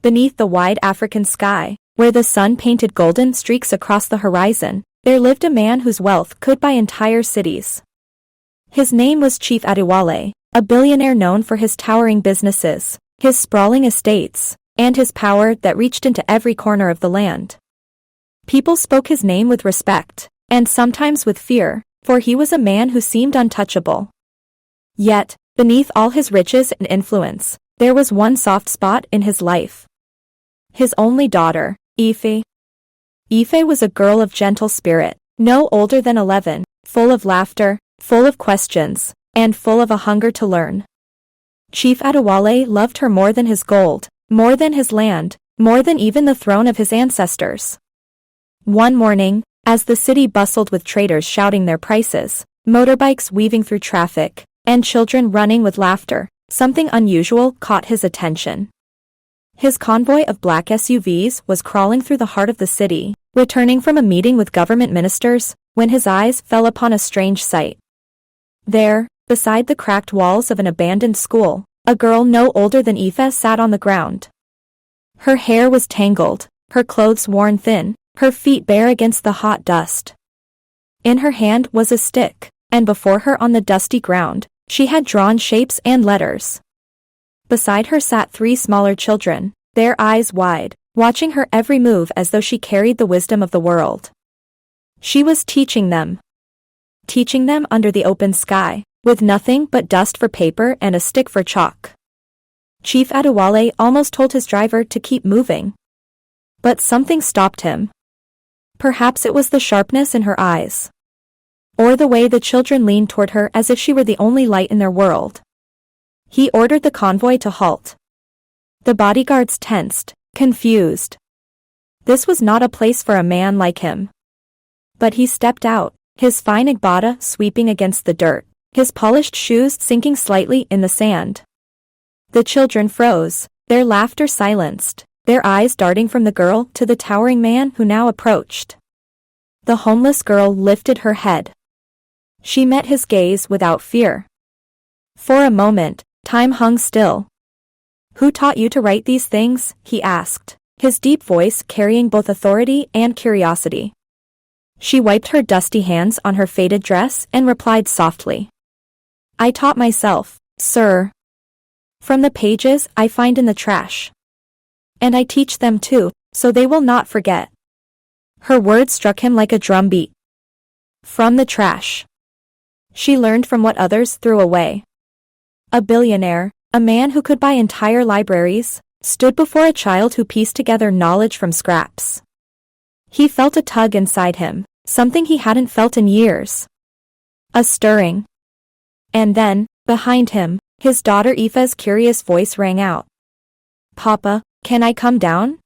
Beneath the wide African sky, where the sun painted golden streaks across the horizon, there lived a man whose wealth could buy entire cities. His name was Chief Adewale, a billionaire known for his towering businesses, his sprawling estates, and his power that reached into every corner of the land. People spoke his name with respect, and sometimes with fear, for he was a man who seemed untouchable. Yet, beneath all his riches and influence, there was one soft spot in his life. His only daughter, Ife. Ife was a girl of gentle spirit, no older than 11, full of laughter, full of questions, and full of a hunger to learn. Chief Adewale loved her more than his gold, more than his land, more than even the throne of his ancestors. One morning, as the city bustled with traders shouting their prices, motorbikes weaving through traffic, and children running with laughter, something unusual caught his attention. His convoy of black SUVs was crawling through the heart of the city, returning from a meeting with government ministers, when his eyes fell upon a strange sight. There, beside the cracked walls of an abandoned school, a girl no older than Ife sat on the ground. Her hair was tangled, her clothes worn thin, her feet bare against the hot dust. In her hand was a stick, and before her on the dusty ground, she had drawn shapes and letters. Beside her sat 3 smaller children, their eyes wide, watching her every move as though she carried the wisdom of the world. She was teaching them. Teaching them under the open sky, with nothing but dust for paper and a stick for chalk. Chief Adewale almost told his driver to keep moving. But something stopped him. Perhaps it was the sharpness in her eyes. Or the way the children leaned toward her as if she were the only light in their world. He ordered the convoy to halt. The bodyguards tensed, confused. This was not a place for a man like him. But he stepped out, his fine agbada sweeping against the dirt, his polished shoes sinking slightly in the sand. The children froze, their laughter silenced, their eyes darting from the girl to the towering man who now approached. The homeless girl lifted her head. She met his gaze without fear. For a moment, time hung still. "Who taught you to write these things?" he asked, his deep voice carrying both authority and curiosity. She wiped her dusty hands on her faded dress and replied softly. "I taught myself, sir. From the pages I find in the trash. And I teach them too, so they will not forget." Her words struck him like a drumbeat. From the trash. She learned from what others threw away. A billionaire, a man who could buy entire libraries, stood before a child who pieced together knowledge from scraps. He felt a tug inside him, something he hadn't felt in years. A stirring. And then, behind him, his daughter Ife's curious voice rang out. "Papa, can I come down?"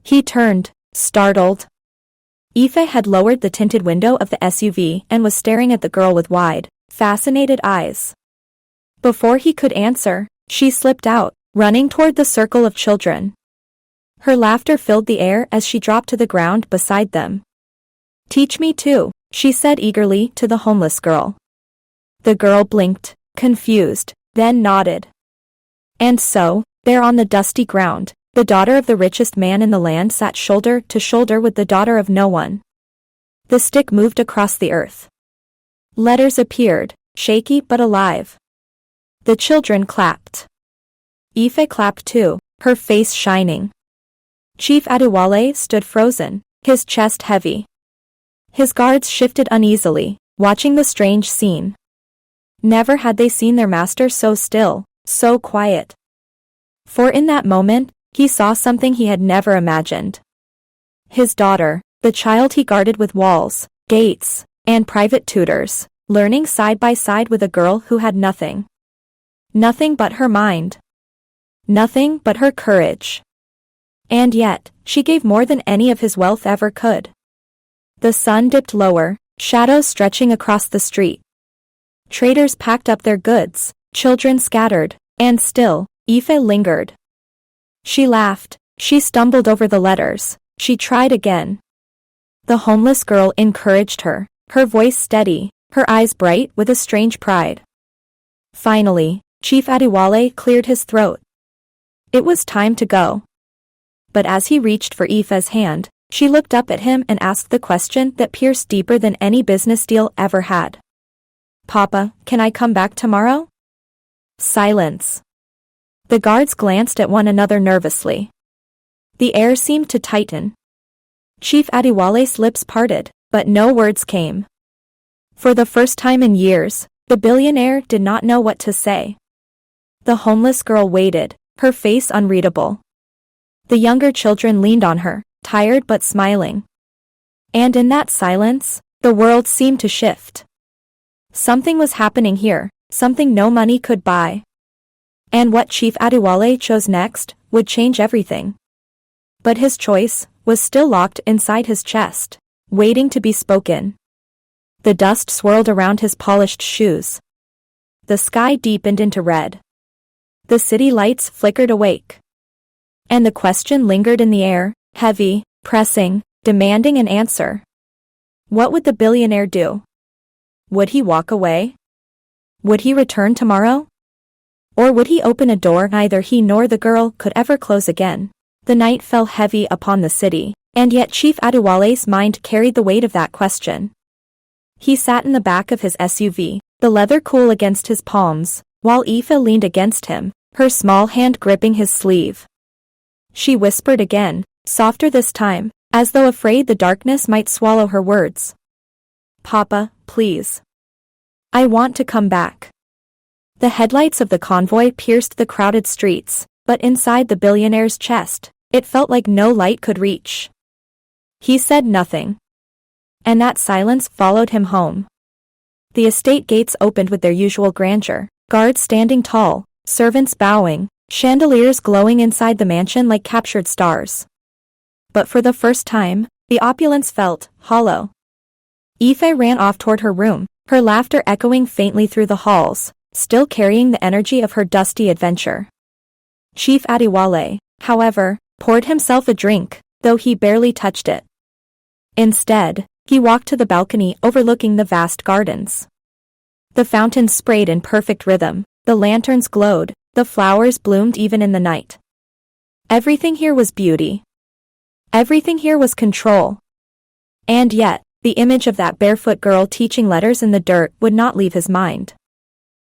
He turned, startled. Ife had lowered the tinted window of the SUV and was staring at the girl with wide, fascinated eyes. Before he could answer, she slipped out, running toward the circle of children. Her laughter filled the air as she dropped to the ground beside them. "Teach me too," she said eagerly to the homeless girl. The girl blinked, confused, then nodded. And so, there on the dusty ground, the daughter of the richest man in the land sat shoulder to shoulder with the daughter of no one. The stick moved across the earth. Letters appeared, shaky but alive. The children clapped. Ife clapped too, her face shining. Chief Adewale stood frozen, his chest heavy. His guards shifted uneasily, watching the strange scene. Never had they seen their master so still, so quiet. For in that moment, he saw something he had never imagined. His daughter, the child he guarded with walls, gates, and private tutors, learning side by side with a girl who had nothing. Nothing but her mind. Nothing but her courage. And yet, she gave more than any of his wealth ever could. The sun dipped lower, shadows stretching across the street. Traders packed up their goods, children scattered, and still, Ife lingered. She laughed, she stumbled over the letters, she tried again. The homeless girl encouraged her, her voice steady, her eyes bright with a strange pride. Finally, Chief Adewale cleared his throat. It was time to go. but as he reached for Aoife's hand, she looked up at him and asked the question that pierced deeper than any business deal ever had. "Papa, can I come back tomorrow?" Silence. The guards glanced at one another nervously. The air seemed to tighten. Chief Adewale's lips parted, but no words came. For the first time in years, the billionaire did not know what to say. The homeless girl waited, her face unreadable. The younger children leaned on her, tired but smiling. And in that silence, the world seemed to shift. Something was happening here, something no money could buy. And what Chief Adewale chose next would change everything. But his choice was still locked inside his chest, waiting to be spoken. The dust swirled around his polished shoes. The sky deepened into red. The city lights flickered awake. And the question lingered in the air, heavy, pressing, demanding an answer. What would the billionaire do? Would he walk away? Would he return tomorrow? Or would he open a door neither he nor the girl could ever close again? The night fell heavy upon the city, and yet Chief Adewale's mind carried the weight of that question. He sat in the back of his SUV, the leather cool against his palms, while Aoife leaned against him, her small hand gripping his sleeve. She whispered again, softer this time, as though afraid the darkness might swallow her words. "Papa, please. I want to come back." The headlights of the convoy pierced the crowded streets, but inside the billionaire's chest, it felt like no light could reach. He said nothing. And that silence followed him home. The estate gates opened with their usual grandeur, guards standing tall, servants bowing, chandeliers glowing inside the mansion like captured stars. But for the first time, the opulence felt hollow. Aoife ran off toward her room, her laughter echoing faintly through the halls, still carrying the energy of her dusty adventure. Chief Adewale, however, poured himself a drink, though he barely touched it. Instead, he walked to the balcony overlooking the vast gardens. The fountains sprayed in perfect rhythm, the lanterns glowed, the flowers bloomed even in the night. Everything here was beauty. Everything here was control. And yet, the image of that barefoot girl teaching letters in the dirt would not leave his mind.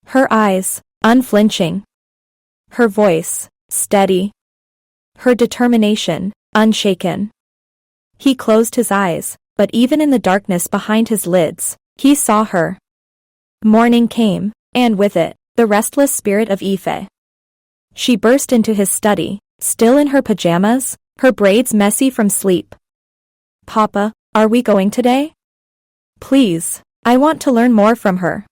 Her eyes, unflinching. Her voice, steady. Her determination, unshaken. He closed his eyes, but even in the darkness behind his lids, he saw her. Morning came, and with it, the restless spirit of Aoife. She burst into his study, still in her pajamas, her braids messy from sleep. "Papa, are we going today? Please, I want to learn more from her."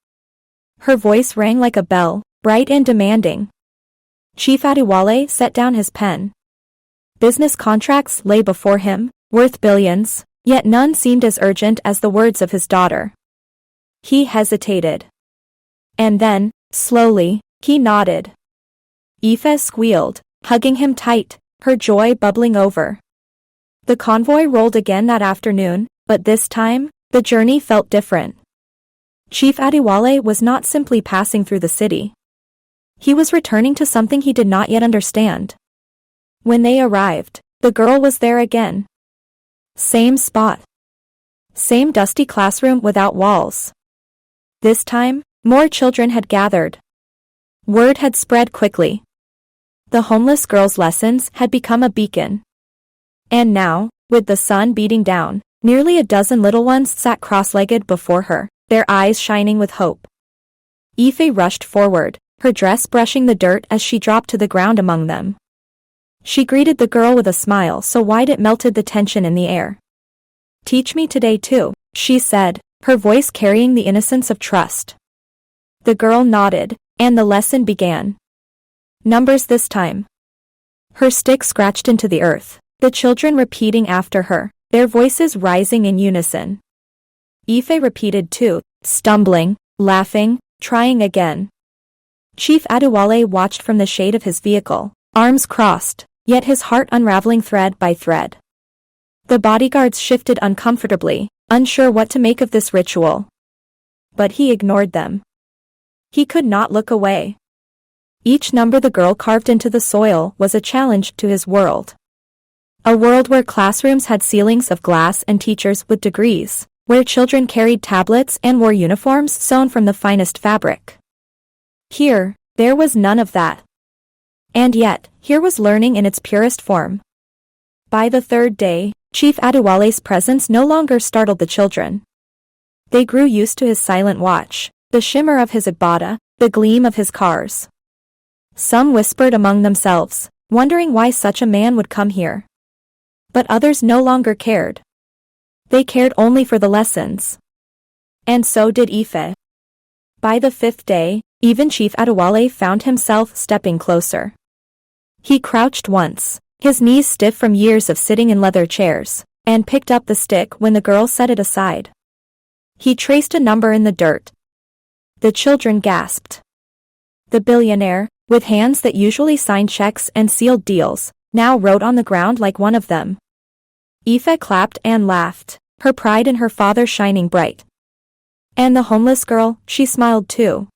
Her voice rang like a bell, bright and demanding. Chief Adewale set down his pen. Business contracts lay before him, worth billions, yet none seemed as urgent as the words of his daughter. He hesitated. And then, slowly, he nodded. Aoife squealed, hugging him tight, her joy bubbling over. The convoy rolled again that afternoon, but this time, the journey felt different. Chief Adewale was not simply passing through the city. He was returning to something he did not yet understand. When they arrived, the girl was there again. Same spot. Same dusty classroom without walls. This time, more children had gathered. Word had spread quickly. The homeless girl's lessons had become a beacon. And now, with the sun beating down, nearly a dozen little ones sat cross-legged before her, their eyes shining with hope. Aoife rushed forward, her dress brushing the dirt as she dropped to the ground among them. She greeted the girl with a smile so wide it melted the tension in the air. "Teach me today too," she said, her voice carrying the innocence of trust. The girl nodded, and the lesson began. Numbers this time. Her stick scratched into the earth, the children repeating after her, their voices rising in unison. Aoife repeated too, stumbling, laughing, trying again. Chief Adewale watched from the shade of his vehicle, arms crossed, yet his heart unraveling thread by thread. The bodyguards shifted uncomfortably, unsure what to make of this ritual. But he ignored them. He could not look away. Each number the girl carved into the soil was a challenge to his world. A world where classrooms had ceilings of glass and teachers with degrees, where children carried tablets and wore uniforms sewn from the finest fabric. Here, there was none of that. And yet, here was learning in its purest form. By the third day, Chief Adewale's presence no longer startled the children. They grew used to his silent watch, the shimmer of his agbada, the gleam of his cars. Some whispered among themselves, wondering why such a man would come here. But others no longer cared. They cared only for the lessons. And so did Ife. By the fifth day, even Chief Adewale found himself stepping closer. He crouched once, his knees stiff from years of sitting in leather chairs, and picked up the stick when the girl set it aside. He traced a number in the dirt. The children gasped. The billionaire, with hands that usually signed checks and sealed deals, now wrote on the ground like one of them. Ife clapped and laughed, her pride in her father shining bright. And the homeless girl, she smiled too.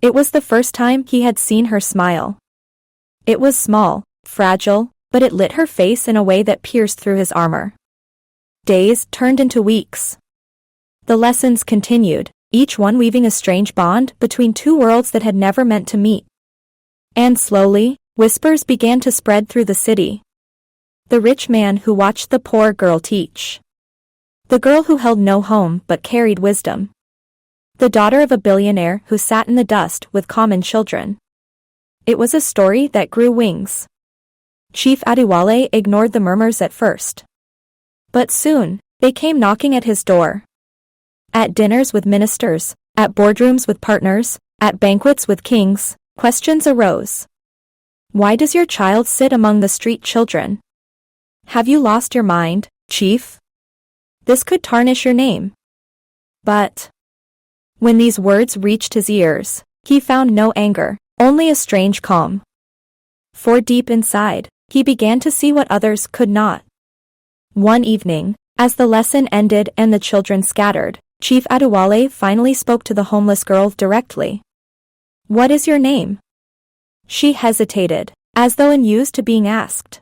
It was the first time he had seen her smile. It was small, fragile, but it lit her face in a way that pierced through his armor. Days turned into weeks. The lessons continued, each one weaving a strange bond between two worlds that had never meant to meet. And slowly, whispers began to spread through the city. The rich man who watched the poor girl teach. The girl who held no home but carried wisdom. The daughter of a billionaire who sat in the dust with common children. It was a story that grew wings. Chief Adewale ignored the murmurs at first. But soon, they came knocking at his door. At dinners with ministers, at boardrooms with partners, at banquets with kings, questions arose. Why does your child sit among the street children? Have you lost your mind, Chief? This could tarnish your name. But when these words reached his ears, he found no anger, only a strange calm. For deep inside, he began to see what others could not. One evening, as the lesson ended and the children scattered, Chief Adewale finally spoke to the homeless girl directly. What is your name? She hesitated, as though unused to being asked.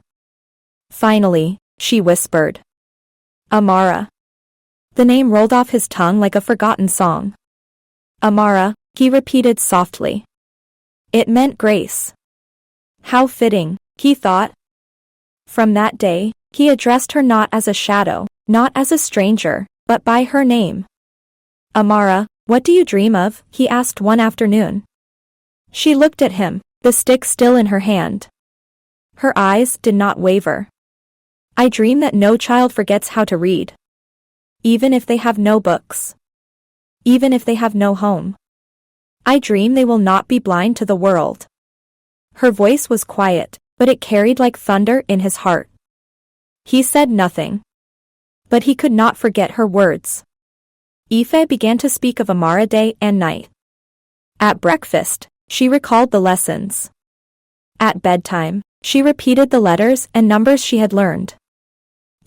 Finally, she whispered. Amara. The name rolled off his tongue like a forgotten song. Amara, he repeated softly. It meant grace. How fitting, he thought. From that day, he addressed her not as a shadow, not as a stranger, but by her name. Amara, what do you dream of? He asked one afternoon. She looked at him, the stick still in her hand. Her eyes did not waver. I dream that no child forgets how to read. Even if they have no books. Even if they have no home. I dream they will not be blind to the world. Her voice was quiet, but it carried like thunder in his heart. He said nothing. But he could not forget her words. Ife began to speak of Amara day and night. At breakfast, she recalled the lessons. At bedtime, she repeated the letters and numbers she had learned.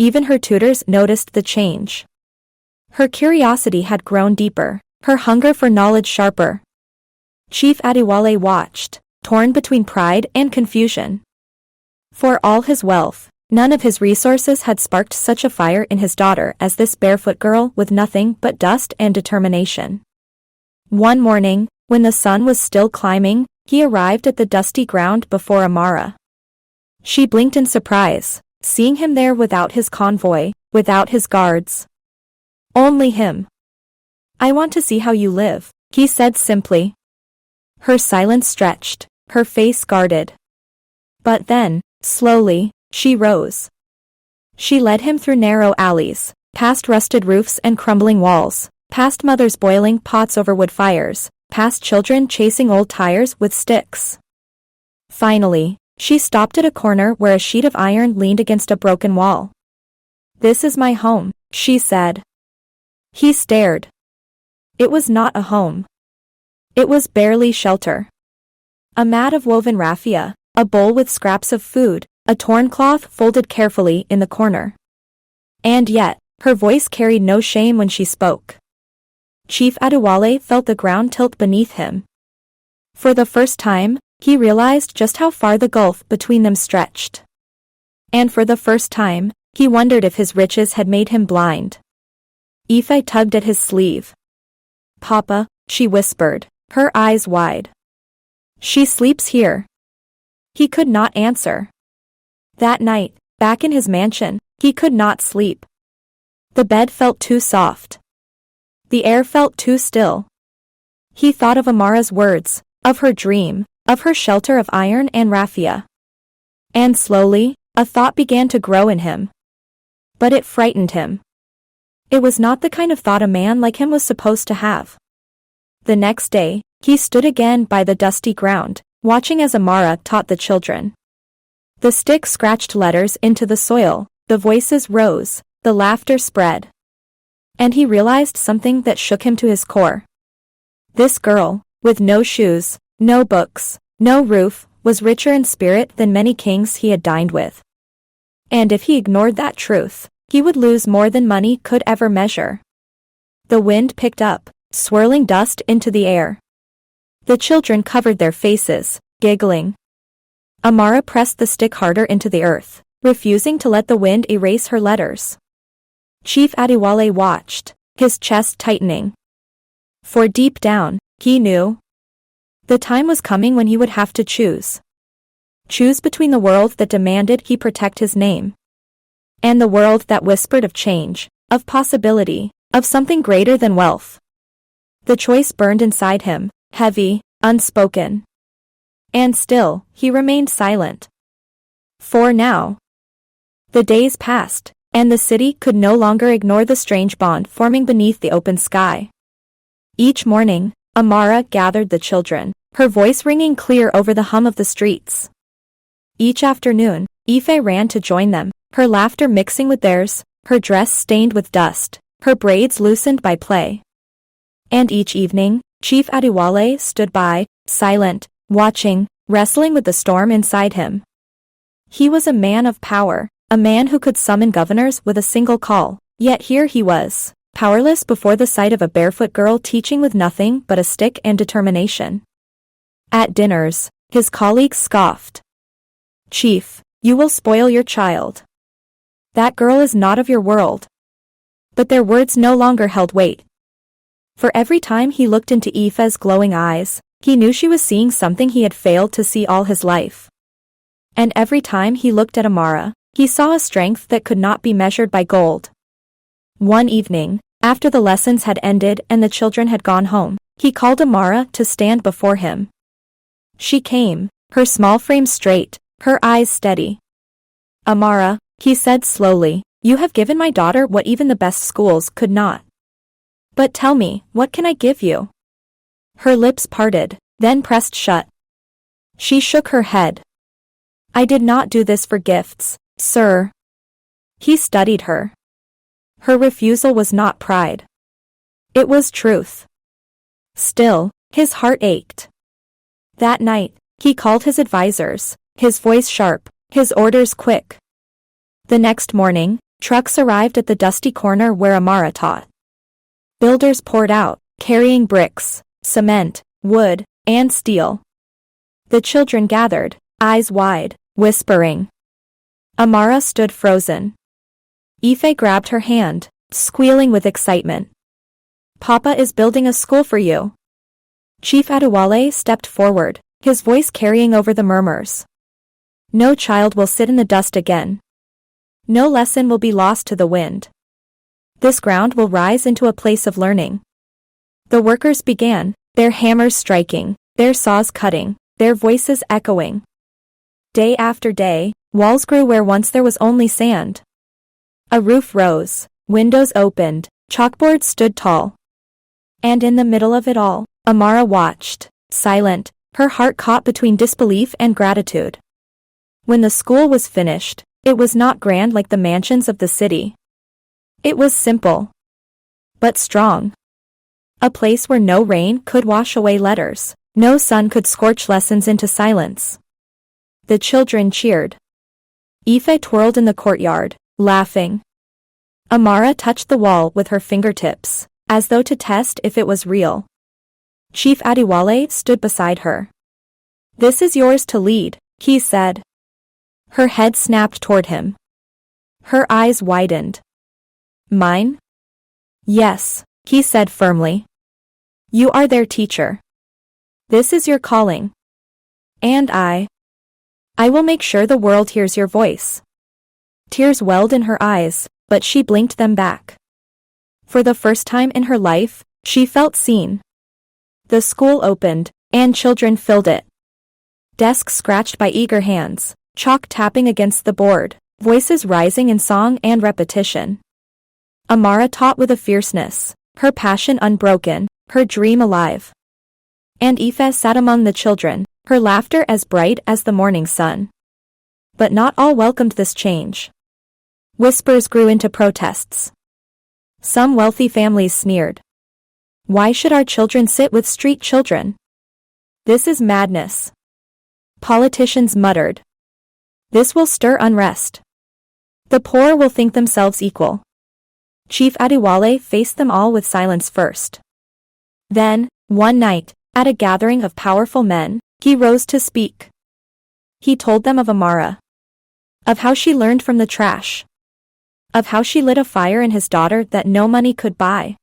Even her tutors noticed the change. Her curiosity had grown deeper, her hunger for knowledge sharper. Chief Adewale watched, torn between pride and confusion. For all his wealth, none of his resources had sparked such a fire in his daughter as this barefoot girl with nothing but dust and determination. One morning, when the sun was still climbing, he arrived at the dusty ground before Amara. She blinked in surprise, seeing him there without his convoy, without his guards. Only him. I want to see how you live, he said simply. Her silence stretched, her face guarded. But then, slowly, she rose. She led him through narrow alleys, past rusted roofs and crumbling walls, past mothers boiling pots over wood fires, past children chasing old tires with sticks. Finally, she stopped at a corner where a sheet of iron leaned against a broken wall. This is my home, she said. He stared. It was not a home. It was barely shelter. A mat of woven raffia, a bowl with scraps of food, a torn cloth folded carefully in the corner. And yet, her voice carried no shame when she spoke. Chief Adewale felt the ground tilt beneath him. For the first time, he realized just how far the gulf between them stretched. And for the first time, he wondered if his riches had made him blind. Aoife tugged at his sleeve. "Papa," she whispered, her eyes wide. "She sleeps here." He could not answer. That night, back in his mansion, he could not sleep. The bed felt too soft. The air felt too still. He thought of Amara's words, of her dream, of her shelter of iron and raffia. And slowly, a thought began to grow in him. But it frightened him. It was not the kind of thought a man like him was supposed to have. The next day, he stood again by the dusty ground, watching as Amara taught the children. The stick scratched letters into the soil, the voices rose, the laughter spread. And he realized something that shook him to his core. This girl, with no shoes, no books, no roof, was richer in spirit than many kings he had dined with. And if he ignored that truth, he would lose more than money could ever measure. The wind picked up, swirling dust into the air. The children covered their faces, giggling. Amara pressed the stick harder into the earth, refusing to let the wind erase her letters. Chief Adewale watched, his chest tightening. For deep down, he knew. The time was coming when he would have to choose. Choose between the world that demanded he protect his name, and the world that whispered of change, of possibility, of something greater than wealth. The choice burned inside him, heavy, unspoken. And still, he remained silent. For now. The days passed, and the city could no longer ignore the strange bond forming beneath the open sky. Each morning, Amara gathered the children, her voice ringing clear over the hum of the streets. Each afternoon, Aoife ran to join them, her laughter mixing with theirs, her dress stained with dust, her braids loosened by play. And each evening, Chief Adewale stood by, silent, watching, wrestling with the storm inside him. He was a man of power, a man who could summon governors with a single call, yet here he was, powerless before the sight of a barefoot girl teaching with nothing but a stick and determination. At dinners, his colleagues scoffed. "Chief, you will spoil your child. That girl is not of your world." But their words no longer held weight. For every time he looked into Aoife's glowing eyes, he knew she was seeing something he had failed to see all his life. And every time he looked at Amara, he saw a strength that could not be measured by gold. One evening, after the lessons had ended and the children had gone home, he called Amara to stand before him. She came, her small frame straight, her eyes steady. "Amara," he said slowly, "you have given my daughter what even the best schools could not. But tell me, what can I give you?" Her lips parted, then pressed shut. She shook her head. "I did not do this for gifts, sir." He studied her. Her refusal was not pride. It was truth. Still, his heart ached. That night, he called his advisors, his voice sharp, his orders quick. The next morning, trucks arrived at the dusty corner where Amara taught. Builders poured out, carrying bricks, cement, wood, and steel. The children gathered, eyes wide, whispering. Amara stood frozen. Aoife grabbed her hand, squealing with excitement. "Papa is building a school for you." Chief Adewale stepped forward, his voice carrying over the murmurs. "No child will sit in the dust again. No lesson will be lost to the wind. This ground will rise into a place of learning." The workers began, their hammers striking, their saws cutting, their voices echoing. Day after day, walls grew where once there was only sand. A roof rose, windows opened, chalkboards stood tall. And in the middle of it all, Amara watched, silent, her heart caught between disbelief and gratitude. When the school was finished, it was not grand like the mansions of the city. It was simple, but strong. A place where no rain could wash away letters, no sun could scorch lessons into silence. The children cheered. Aoife twirled in the courtyard, laughing. Amara touched the wall with her fingertips, as though to test if it was real. Chief Adewale stood beside her. "This is yours to lead," he said. Her head snapped toward him. Her eyes widened. Mine? Yes, he said firmly. You are their teacher. This is your calling. And I will make sure the world hears your voice. Tears welled in her eyes, but she blinked them back. For the first time in her life, she felt seen. The school opened, and children filled it. Desks scratched by eager hands, chalk tapping against the board, voices rising in song and repetition. Amara taught with a fierceness, her passion unbroken, her dream alive. And Aoife sat among the children, her laughter as bright as the morning sun. But not all welcomed this change. Whispers grew into protests. Some wealthy families sneered. Why should our children sit with street children? This is madness. Politicians muttered. This will stir unrest. The poor will think themselves equal. Chief Adewale faced them all with silence first. Then, one night, at a gathering of powerful men, he rose to speak. He told them of Amara. Of how she learned from the trash. Of how she lit a fire in his daughter that no money could buy.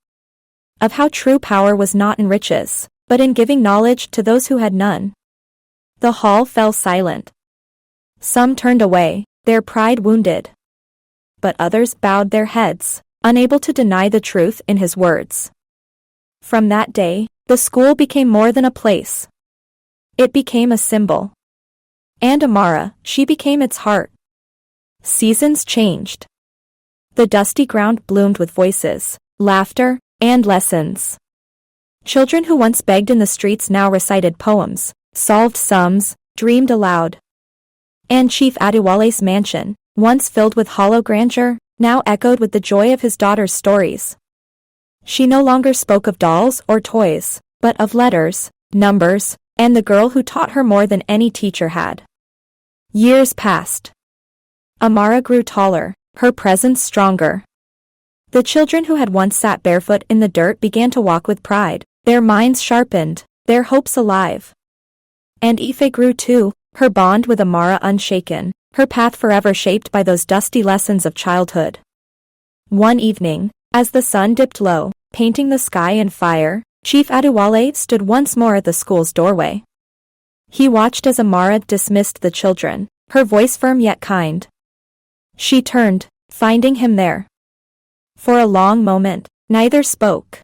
Of how true power was not in riches, but in giving knowledge to those who had none. The hall fell silent. Some turned away, their pride wounded. But others bowed their heads, unable to deny the truth in his words. From that day, the school became more than a place. It became a symbol. And Amara, she became its heart. Seasons changed. The dusty ground bloomed with voices, laughter, and lessons. Children who once begged in the streets now recited poems, solved sums, dreamed aloud. And Chief Adewale's mansion, once filled with hollow grandeur, now echoed with the joy of his daughter's stories. She no longer spoke of dolls or toys, but of letters, numbers, and the girl who taught her more than any teacher had. Years passed. Amara grew taller, her presence stronger. The children who had once sat barefoot in the dirt began to walk with pride, their minds sharpened, their hopes alive. And Aoife grew too, her bond with Amara unshaken, her path forever shaped by those dusty lessons of childhood. One evening, as the sun dipped low, painting the sky in fire, Chief Adewale stood once more at the school's doorway. He watched as Amara dismissed the children, her voice firm yet kind. She turned, finding him there. For a long moment, neither spoke.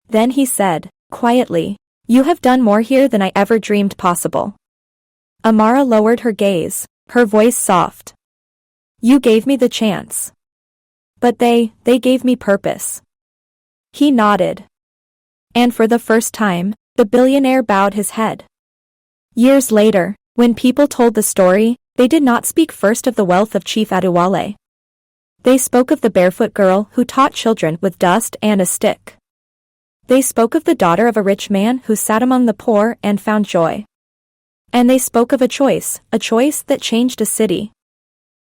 Then he said, quietly, "You have done more here than I ever dreamed possible." Amara lowered her gaze, her voice soft. "You gave me the chance. But they gave me purpose." He nodded. And for the first time, the billionaire bowed his head. Years later, when people told the story, they did not speak first of the wealth of Chief Adewale. They spoke of the barefoot girl who taught children with dust and a stick. They spoke of the daughter of a rich man who sat among the poor and found joy. And they spoke of a choice that changed a city.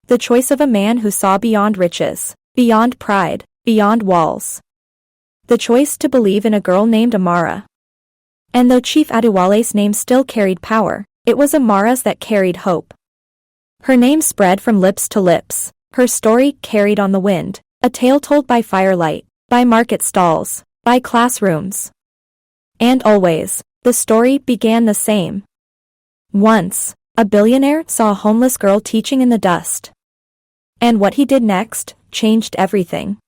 The choice of a man who saw beyond riches, beyond pride, beyond walls. The choice to believe in a girl named Amara. And though Chief Adewale's name still carried power, it was Amara's that carried hope. Her name spread from lips to lips, her story carried on the wind, a tale told by firelight, by market stalls, by classrooms. And always, the story began the same. Once, a billionaire saw a homeless girl teaching in the dust. And what he did next changed everything.